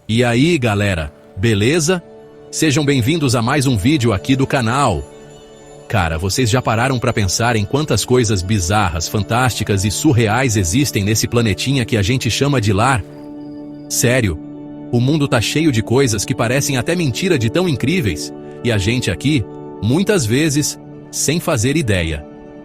E aí, galera, beleza? Sejam bem-vindos a mais um vídeo aqui do canal. Cara, vocês já pararam pra pensar em quantas coisas bizarras, fantásticas e surreais existem nesse planetinha que a gente chama de lar? Sério, o mundo tá cheio de coisas que parecem até mentira de tão incríveis, e a gente aqui, muitas vezes, sem fazer ideia.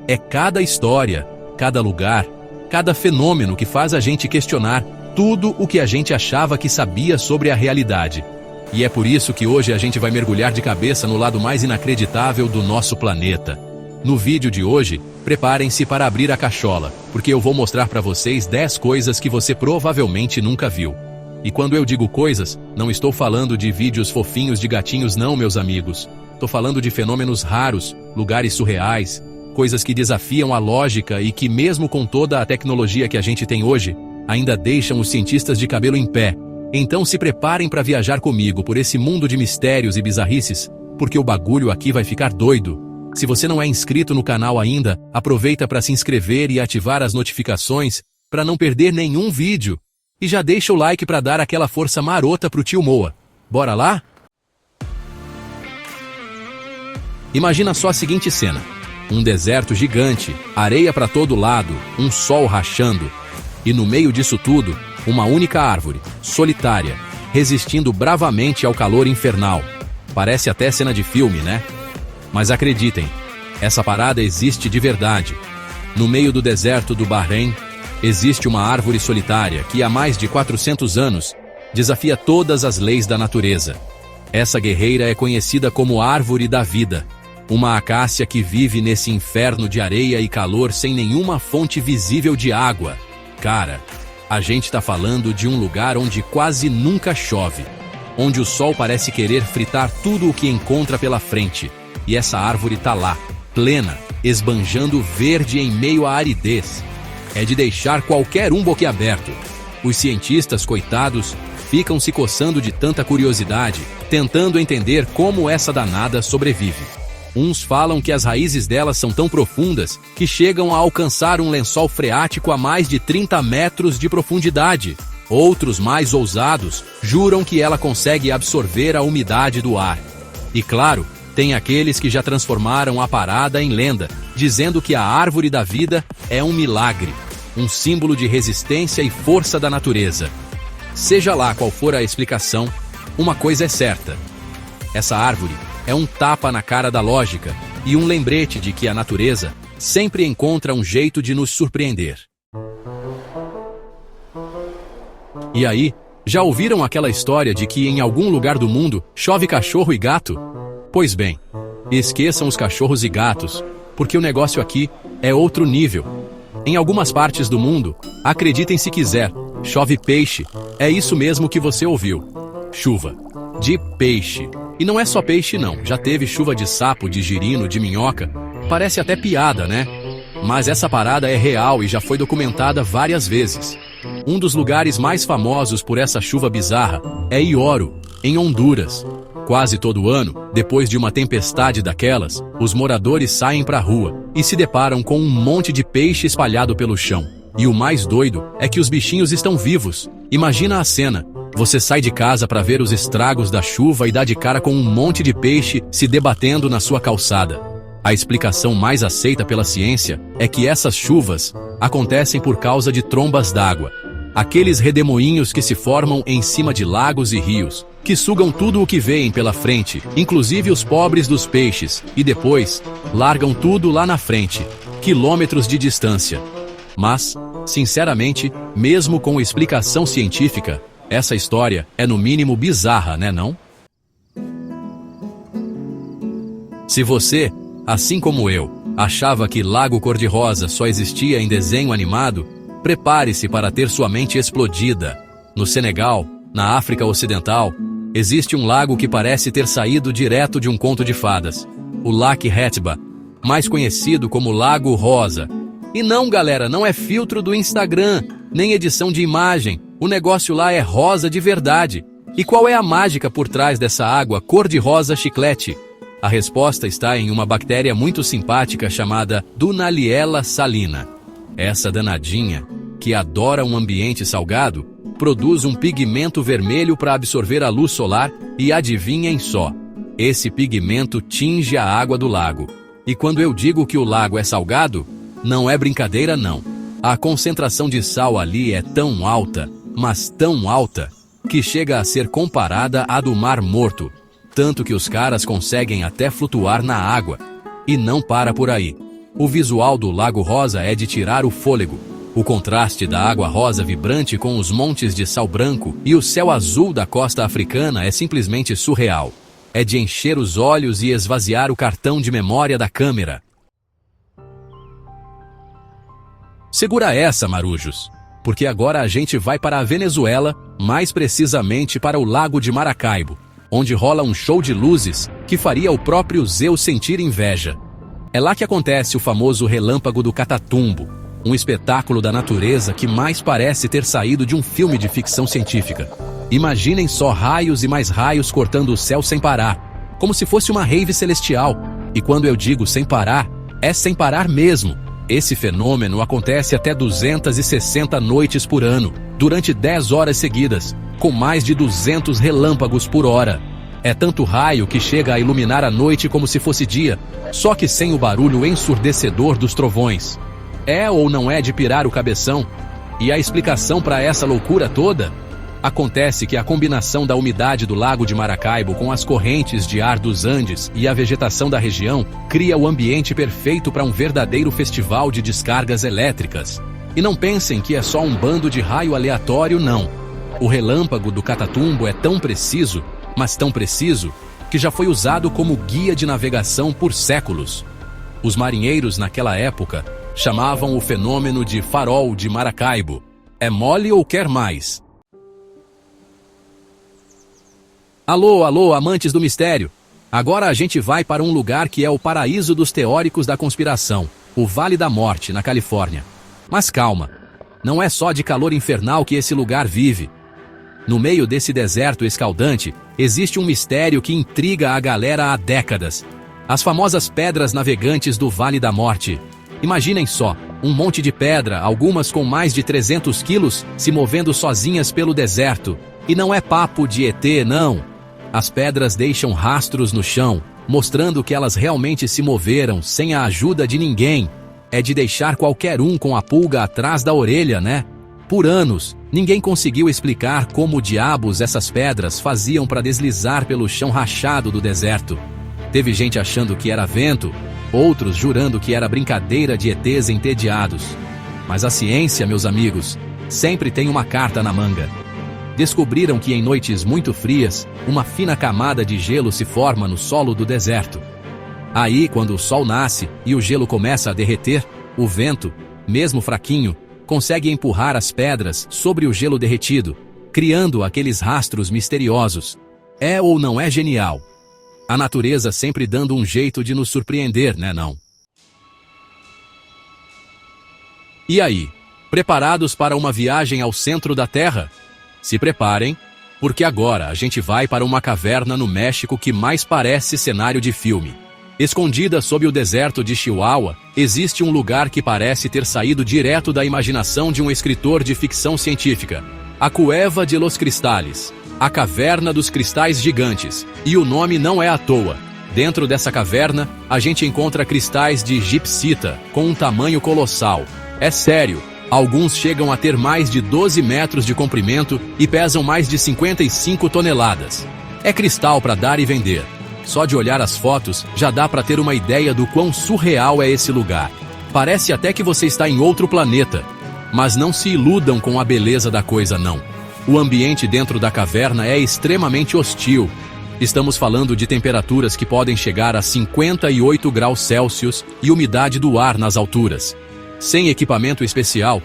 É cada história, cada lugar, cada fenômeno que faz a gente questionar tudo o que a gente achava que sabia sobre a realidade. E é por isso que hoje a gente vai mergulhar de cabeça no lado mais inacreditável do nosso planeta. No vídeo de hoje, preparem-se para abrir a cachola, porque eu vou mostrar para vocês 10 coisas que você provavelmente nunca viu. E quando eu digo coisas, não estou falando de vídeos fofinhos de gatinhos não, meus amigos. Estou falando de fenômenos raros, lugares surreais, coisas que desafiam a lógica e que, mesmo com toda a tecnologia que a gente tem hoje, ainda deixam os cientistas de cabelo em pé. Então se preparem para viajar comigo por esse mundo de mistérios e bizarrices, porque o bagulho aqui vai ficar doido. Se você não é inscrito no canal ainda, aproveita para se inscrever e ativar as notificações para não perder nenhum vídeo. E já deixa o like para dar aquela força marota pro tio Moa. Bora lá? Imagina só a seguinte cena. Um deserto gigante, areia para todo lado, um sol rachando. E no meio disso tudo, uma única árvore, solitária, resistindo bravamente ao calor infernal. Parece até cena de filme, né? Mas acreditem, essa parada existe de verdade. No meio do deserto do Bahrein, existe uma árvore solitária que há mais de 400 anos desafia todas as leis da natureza. Essa guerreira é conhecida como Árvore da Vida, uma acácia que vive nesse inferno de areia e calor sem nenhuma fonte visível de água. Cara, a gente tá falando de um lugar onde quase nunca chove, onde o sol parece querer fritar tudo o que encontra pela frente, e essa árvore tá lá, plena, esbanjando verde em meio à aridez. É de deixar qualquer um boquiaberto. Os cientistas, coitados, ficam se coçando de tanta curiosidade, tentando entender como essa danada sobrevive. Uns falam que as raízes delas são tão profundas que chegam a alcançar um lençol freático a mais de 30 metros de profundidade. Outros, mais ousados, juram que ela consegue absorver a umidade do ar. E claro, tem aqueles que já transformaram a parada em lenda, dizendo que a Árvore da Vida é um milagre, um símbolo de resistência e força da natureza. Seja lá qual for a explicação, uma coisa é certa. Essa árvore é um tapa na cara da lógica e um lembrete de que a natureza sempre encontra um jeito de nos surpreender. E aí, já ouviram aquela história de que em algum lugar do mundo chove cachorro e gato? Pois bem, esqueçam os cachorros e gatos, porque o negócio aqui é outro nível. Em algumas partes do mundo, acreditem se quiser, chove peixe. É isso mesmo que você ouviu. Chuva de peixe. E não é só peixe não, já teve chuva de sapo, de girino, de minhoca. Parece até piada, né? Mas essa parada é real e já foi documentada várias vezes. Um dos lugares mais famosos por essa chuva bizarra é Ioro, em Honduras. Quase todo ano, depois de uma tempestade daquelas, os moradores saem pra rua e se deparam com um monte de peixe espalhado pelo chão. E o mais doido é que os bichinhos estão vivos. Imagina a cena. Você sai de casa para ver os estragos da chuva e dá de cara com um monte de peixe se debatendo na sua calçada. A explicação mais aceita pela ciência é que essas chuvas acontecem por causa de trombas d'água. Aqueles redemoinhos que se formam em cima de lagos e rios, que sugam tudo o que veem pela frente, inclusive os pobres dos peixes, e depois largam tudo lá na frente, quilômetros de distância. Mas, sinceramente, mesmo com explicação científica, essa história é no mínimo bizarra, né não? Se você, assim como eu, achava que Lago Cor-de-Rosa só existia em desenho animado, prepare-se para ter sua mente explodida. No Senegal, na África Ocidental, existe um lago que parece ter saído direto de um conto de fadas. O Lac Hetba, mais conhecido como Lago Rosa. E não, galera, não é filtro do Instagram, nem edição de imagem. O negócio lá é rosa de verdade. E qual é a mágica por trás dessa água cor-de-rosa chiclete? A resposta está em uma bactéria muito simpática chamada Dunaliella salina. Essa danadinha, que adora um ambiente salgado, produz um pigmento vermelho para absorver a luz solar e adivinhem só, esse pigmento tinge a água do lago. E quando eu digo que o lago é salgado, não é brincadeira não. A concentração de sal ali é tão alta, mas tão alta, que chega a ser comparada à do Mar Morto, tanto que os caras conseguem até flutuar na água. E não para por aí. O visual do Lago Rosa é de tirar o fôlego. O contraste da água rosa vibrante com os montes de sal branco e o céu azul da costa africana é simplesmente surreal. É de encher os olhos e esvaziar o cartão de memória da câmera. Segura essa, marujos, porque agora a gente vai para a Venezuela, mais precisamente para o Lago de Maracaibo, onde rola um show de luzes que faria o próprio Zeus sentir inveja. É lá que acontece o famoso Relâmpago do Catatumbo, um espetáculo da natureza que mais parece ter saído de um filme de ficção científica. Imaginem só raios e mais raios cortando o céu sem parar, como se fosse uma rave celestial. E quando eu digo sem parar, é sem parar mesmo. Esse fenômeno acontece até 260 noites por ano, durante 10 horas seguidas, com mais de 200 relâmpagos por hora. É tanto raio que chega a iluminar a noite como se fosse dia, só que sem o barulho ensurdecedor dos trovões. É ou não é de pirar o cabeção? E a explicação para essa loucura toda? Acontece que a combinação da umidade do Lago de Maracaibo com as correntes de ar dos Andes e a vegetação da região cria o ambiente perfeito para um verdadeiro festival de descargas elétricas. E não pensem que é só um bando de raio aleatório, não. O relâmpago do Catatumbo é tão preciso, mas tão preciso, que já foi usado como guia de navegação por séculos. Os marinheiros naquela época chamavam o fenômeno de farol de Maracaibo. É mole ou quer mais? Alô, alô, amantes do mistério! Agora a gente vai para um lugar que é o paraíso dos teóricos da conspiração, o Vale da Morte, na Califórnia. Mas calma, não é só de calor infernal que esse lugar vive. No meio desse deserto escaldante, existe um mistério que intriga a galera há décadas. As famosas pedras navegantes do Vale da Morte. Imaginem só, um monte de pedra, algumas com mais de 300 quilos, se movendo sozinhas pelo deserto. E não é papo de ET, não. As pedras deixam rastros no chão, mostrando que elas realmente se moveram sem a ajuda de ninguém. É de deixar qualquer um com a pulga atrás da orelha, né? Por anos, ninguém conseguiu explicar como diabos essas pedras faziam para deslizar pelo chão rachado do deserto. Teve gente achando que era vento, outros jurando que era brincadeira de ETs entediados. Mas a ciência, meus amigos, sempre tem uma carta na manga. Descobriram que em noites muito frias, uma fina camada de gelo se forma no solo do deserto. Aí, quando o sol nasce e o gelo começa a derreter, o vento, mesmo fraquinho, consegue empurrar as pedras sobre o gelo derretido, criando aqueles rastros misteriosos. É ou não é genial? A natureza sempre dando um jeito de nos surpreender, né não? E aí, preparados para uma viagem ao centro da Terra? Se preparem, porque agora a gente vai para uma caverna no México que mais parece cenário de filme. Escondida sob o deserto de Chihuahua, existe um lugar que parece ter saído direto da imaginação de um escritor de ficção científica. A Cueva de los Cristales, a Caverna dos Cristais Gigantes. E o nome não é à toa. Dentro dessa caverna, a gente encontra cristais de gipsita, com um tamanho colossal. É sério, alguns chegam a ter mais de 12 metros de comprimento e pesam mais de 55 toneladas. É cristal para dar e vender. Só de olhar as fotos, já dá para ter uma ideia do quão surreal é esse lugar. Parece até que você está em outro planeta. Mas não se iludam com a beleza da coisa, não. O ambiente dentro da caverna é extremamente hostil. Estamos falando de temperaturas que podem chegar a 58 graus Celsius e umidade do ar nas alturas. Sem equipamento especial,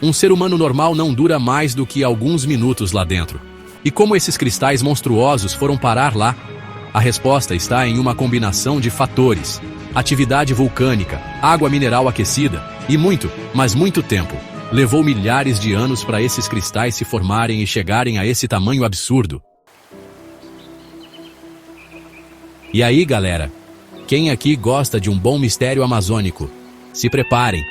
um ser humano normal não dura mais do que alguns minutos lá dentro. E como esses cristais monstruosos foram parar lá? A resposta está em uma combinação de fatores: atividade vulcânica, água mineral aquecida e muito, mas muito tempo. Levou milhares de anos para esses cristais se formarem e chegarem a esse tamanho absurdo. E aí, galera? Quem aqui gosta de um bom mistério amazônico? Se preparem,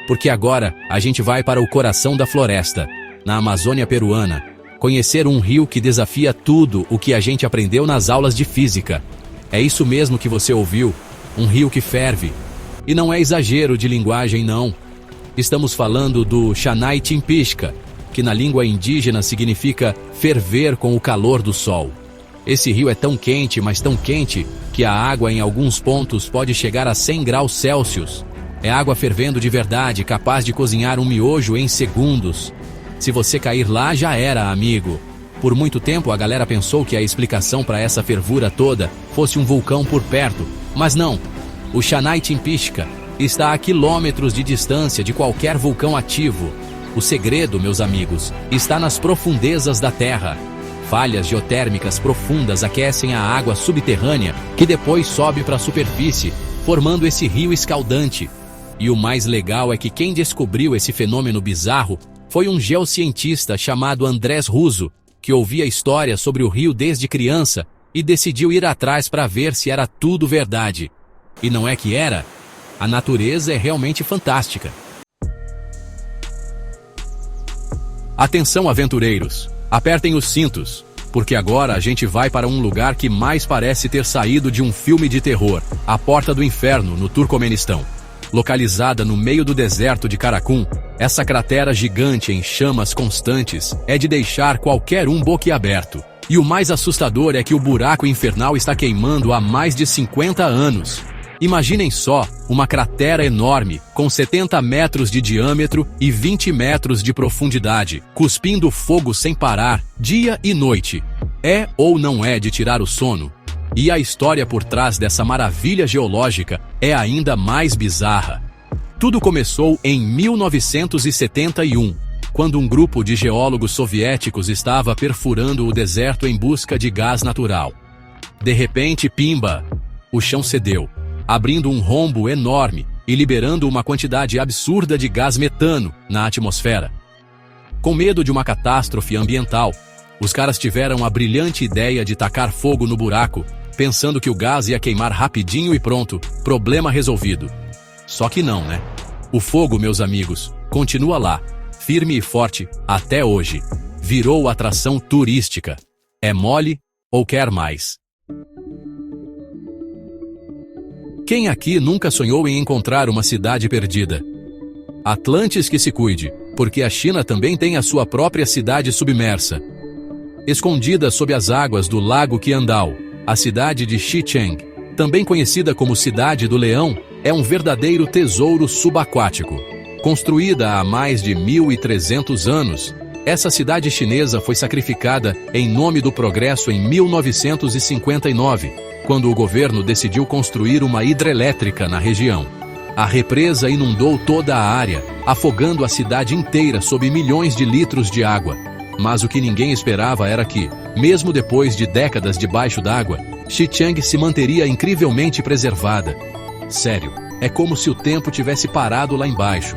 porque agora a gente vai para o coração da floresta, na Amazônia peruana, Conhecer um rio que desafia tudo o que a gente aprendeu nas aulas de física. É isso mesmo que você ouviu, um rio que ferve. E não é exagero de linguagem, não. Estamos falando do Xanai Timpishka, que na língua indígena significa ferver com o calor do sol. Esse rio é tão quente, mas tão quente, que a água em alguns pontos pode chegar a 100 graus Celsius. É água fervendo de verdade, capaz de cozinhar um miojo em segundos. Se você cair lá, já era, amigo. Por muito tempo a galera pensou que a explicação para essa fervura toda fosse um vulcão por perto, mas não. O Xanai Timpishka está a quilômetros de distância de qualquer vulcão ativo. O segredo, meus amigos, está nas profundezas da Terra. Falhas geotérmicas profundas aquecem a água subterrânea, que depois sobe para a superfície, formando esse rio escaldante. E o mais legal é que quem descobriu esse fenômeno bizarro foi um geocientista chamado Andrés Russo, que ouvia histórias sobre o rio desde criança e decidiu ir atrás para ver se era tudo verdade. E não é que era? A natureza é realmente fantástica. Atenção, aventureiros! Apertem os cintos, porque agora a gente vai para um lugar que mais parece ter saído de um filme de terror, a Porta do Inferno, no Turcomenistão. Localizada no meio do deserto de Karakum, essa cratera gigante em chamas constantes é de deixar qualquer um boquiaberto. E o mais assustador é que o buraco infernal está queimando há mais de 50 anos. Imaginem só, uma cratera enorme, com 70 metros de diâmetro e 20 metros de profundidade, cuspindo fogo sem parar, dia e noite. É ou não é de tirar o sono? E a história por trás dessa maravilha geológica é ainda mais bizarra. Tudo começou em 1971, quando um grupo de geólogos soviéticos estava perfurando o deserto em busca de gás natural. De repente, pimba! O chão cedeu, abrindo um rombo enorme e liberando uma quantidade absurda de gás metano na atmosfera. Com medo de uma catástrofe ambiental, os caras tiveram a brilhante ideia de tacar fogo no buraco, pensando que o gás ia queimar rapidinho e pronto, problema resolvido. Só que não, né? O fogo, meus amigos, continua lá, firme e forte, até hoje. Virou atração turística. É mole ou quer mais? Quem aqui nunca sonhou em encontrar uma cidade perdida? Atlantes que se cuide, porque a China também tem a sua própria cidade submersa. Escondida sob as águas do Lago Qiandao, a cidade de Xicheng, também conhecida como Cidade do Leão, é um verdadeiro tesouro subaquático. Construída há mais de 1.300 anos, essa cidade chinesa foi sacrificada em nome do progresso em 1959, quando o governo decidiu construir uma hidrelétrica na região. A represa inundou toda a área, afogando a cidade inteira sob milhões de litros de água. Mas o que ninguém esperava era que, mesmo depois de décadas debaixo d'água, Xicheng se manteria incrivelmente preservada. Sério, é como se o tempo tivesse parado lá embaixo.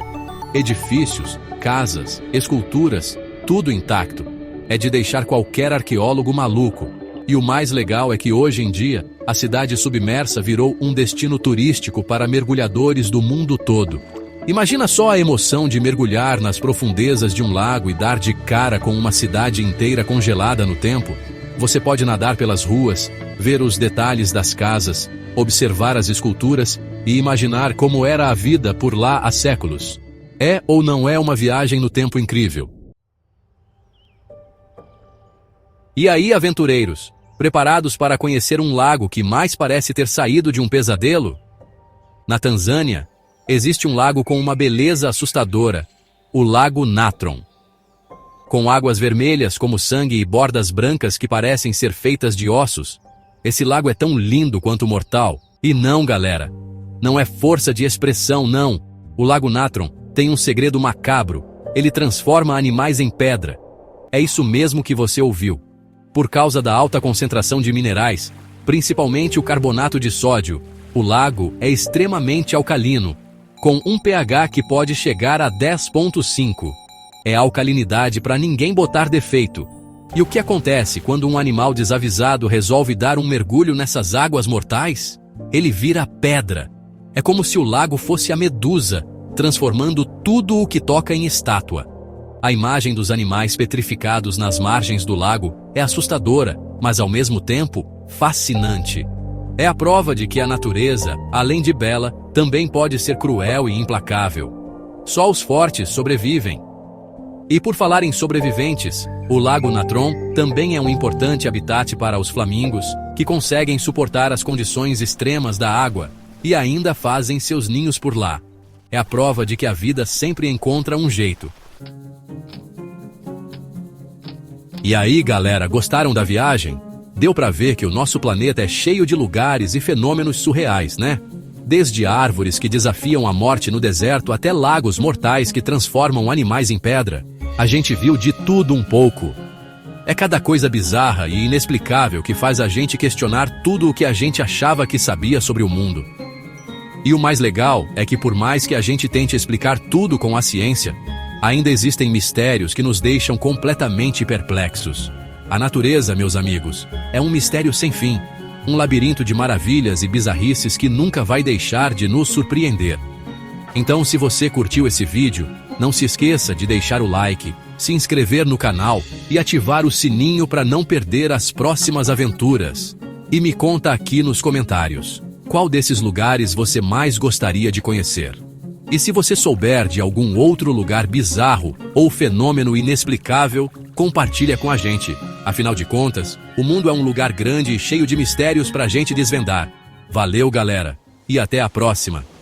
Edifícios, casas, esculturas, tudo intacto. É de deixar qualquer arqueólogo maluco. E o mais legal é que hoje em dia, a cidade submersa virou um destino turístico para mergulhadores do mundo todo. Imagina só a emoção de mergulhar nas profundezas de um lago e dar de cara com uma cidade inteira congelada no tempo. Você pode nadar pelas ruas, ver os detalhes das casas, observar as esculturas e imaginar como era a vida por lá há séculos. É ou não é uma viagem no tempo incrível? E aí, aventureiros, preparados para conhecer um lago que mais parece ter saído de um pesadelo? Na Tanzânia, existe um lago com uma beleza assustadora, o Lago Natron. Com águas vermelhas como sangue e bordas brancas que parecem ser feitas de ossos, esse lago é tão lindo quanto mortal. E não, galera, não é força de expressão, não. O Lago Natron tem um segredo macabro. Ele transforma animais em pedra. É isso mesmo que você ouviu. Por causa da alta concentração de minerais, principalmente o carbonato de sódio, o lago é extremamente alcalino, com um pH que pode chegar a 10,5. É alcalinidade para ninguém botar defeito. E o que acontece quando um animal desavisado resolve dar um mergulho nessas águas mortais? Ele vira pedra. É como se o lago fosse a Medusa, transformando tudo o que toca em estátua. A imagem dos animais petrificados nas margens do lago é assustadora, mas ao mesmo tempo fascinante. É a prova de que a natureza, além de bela, também pode ser cruel e implacável. Só os fortes sobrevivem. E por falar em sobreviventes, o Lago Natron também é um importante habitat para os flamingos, que conseguem suportar as condições extremas da água e ainda fazem seus ninhos por lá. É a prova de que a vida sempre encontra um jeito. E aí, galera, gostaram da viagem? Deu pra ver que o nosso planeta é cheio de lugares e fenômenos surreais, né? Desde árvores que desafiam a morte no deserto até lagos mortais que transformam animais em pedra. A gente viu de tudo um pouco. É cada coisa bizarra e inexplicável que faz a gente questionar tudo o que a gente achava que sabia sobre o mundo. E o mais legal é que por mais que a gente tente explicar tudo com a ciência, ainda existem mistérios que nos deixam completamente perplexos. A natureza, meus amigos, é um mistério sem fim, um labirinto de maravilhas e bizarrices que nunca vai deixar de nos surpreender. Então, se você curtiu esse vídeo, não se esqueça de deixar o like, se inscrever no canal e ativar o sininho para não perder as próximas aventuras. E me conta aqui nos comentários, qual desses lugares você mais gostaria de conhecer? E se você souber de algum outro lugar bizarro ou fenômeno inexplicável, compartilha com a gente. Afinal de contas, o mundo é um lugar grande e cheio de mistérios pra gente desvendar. Valeu, galera, e até a próxima!